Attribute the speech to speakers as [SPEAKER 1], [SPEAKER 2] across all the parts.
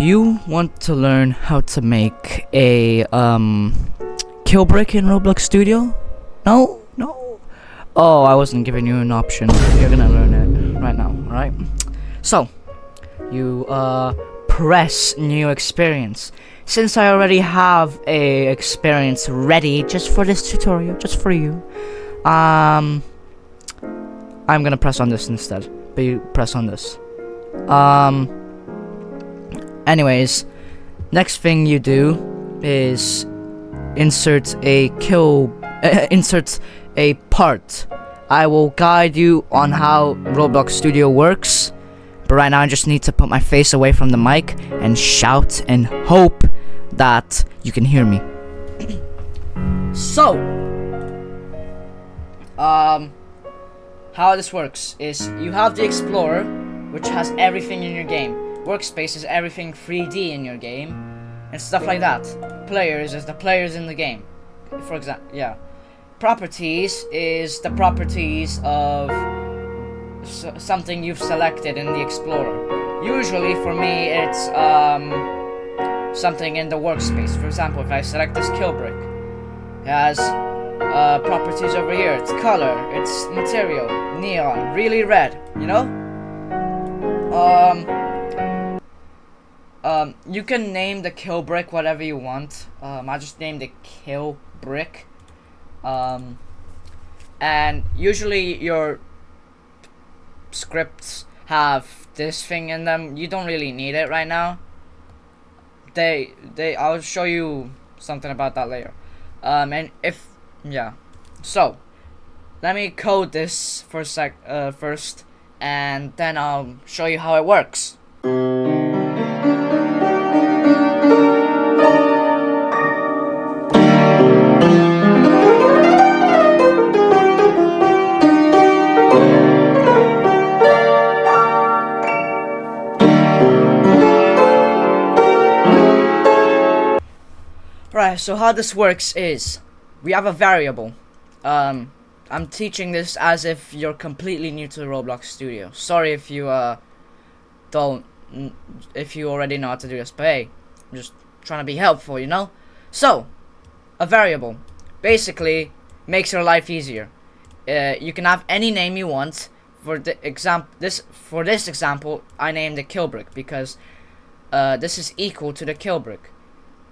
[SPEAKER 1] you want to learn how to make a KILLBRICK in Roblox Studio? No? No? Oh, I wasn't giving you an option. You're gonna learn it right now, alright? So, you press new experience. Since I already have a experience ready just for this tutorial, just for you, I'm gonna press on this instead. But you press on this. Anyways, next thing you do is insert a insert a part. I will guide you on how Roblox Studio works, but right now I just need to put my face away from the mic and shout and hope that you can hear me. So, how this works is you have the Explorer, which has everything in your game. Workspace is everything 3D in your game, and stuff like that. Players is the players in the game. For example, yeah. Properties is the properties of something you've selected in the Explorer. Usually for me it's something in the workspace. For example, if I select this KILLBRICK, it has properties over here. It's color, it's material, neon, really red, you know? You can name the KILLBRICK whatever you want. I just named it KILLBRICK. And usually your scripts have this thing in them. You don't really need it right now. I'll show you something about that later. And if, yeah. So, let me code this for first, and then I'll show you how it works. Right, so how this works is, we have a variable. I'm teaching this as if you're completely new to the Roblox Studio. Sorry if you if you already know how to do this, but hey, I'm just trying to be helpful, you know? So, a variable basically makes your life easier. You can have any name you want. For this example, I named it KILLBRICK because this is equal to the KILLBRICK.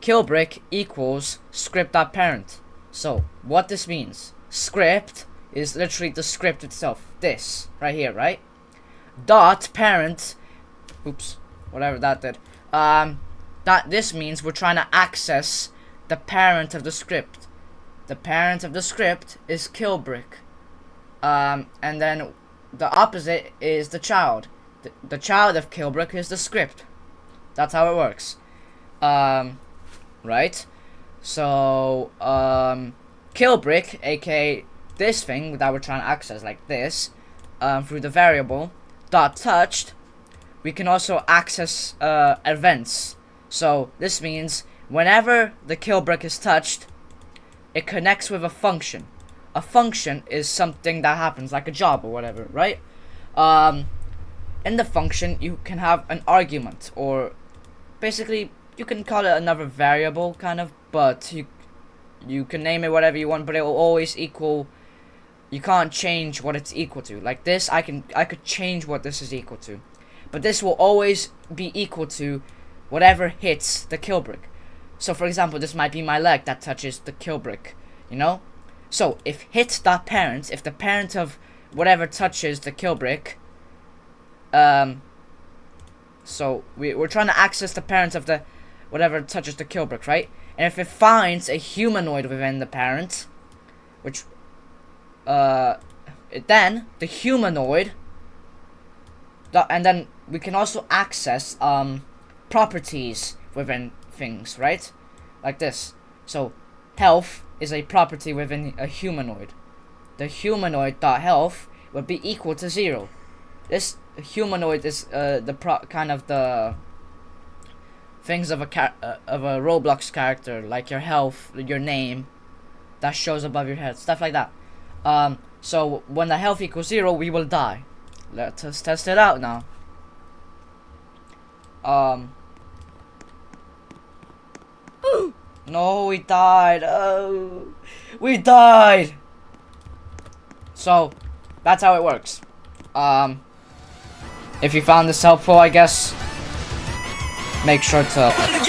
[SPEAKER 1] KILLBRICK equals script.parent. So, what this means, script is literally the script itself. This, right here, right? Dot parent, oops, whatever that did. This means we're trying to access the parent of the script. The parent of the script is KILLBRICK. And then the opposite is the child. The child of KILLBRICK is the script. That's how it works. Right? So, KILLBRICK, aka this thing that we're trying to access, like this, through the variable dot touched, we can also access events. So this means whenever the KILLBRICK is touched, it connects with a function. A function is something that happens, like a job or whatever, right? In the function, you can have an argument, or basically you can call it another variable, kind of, but you can name it whatever you want, but it will always equal. You can't change what it's equal to. Like this, I could change what this is equal to, but this will always be equal to whatever hits the KILLBRICK. So for example, this might be my leg that touches the KILLBRICK, you know? So if hit.parent, if the parent of whatever touches the KILLBRICK, so we're trying to access the parent of the whatever touches the KILLBRICK, right? And if it finds a humanoid within the parent, which then the humanoid, and then we can also access properties within things, right? Like this. So health is a property within a humanoid. The humanoid.health would be equal to 0. This humanoid is kind of the things of a Roblox character, like your health, your name, that shows above your head, stuff like that. So when the health equals 0, we will die. Let us test it out now. No, we died. Oh, we died. So, that's how it works. If you found this helpful, I guess, make sure to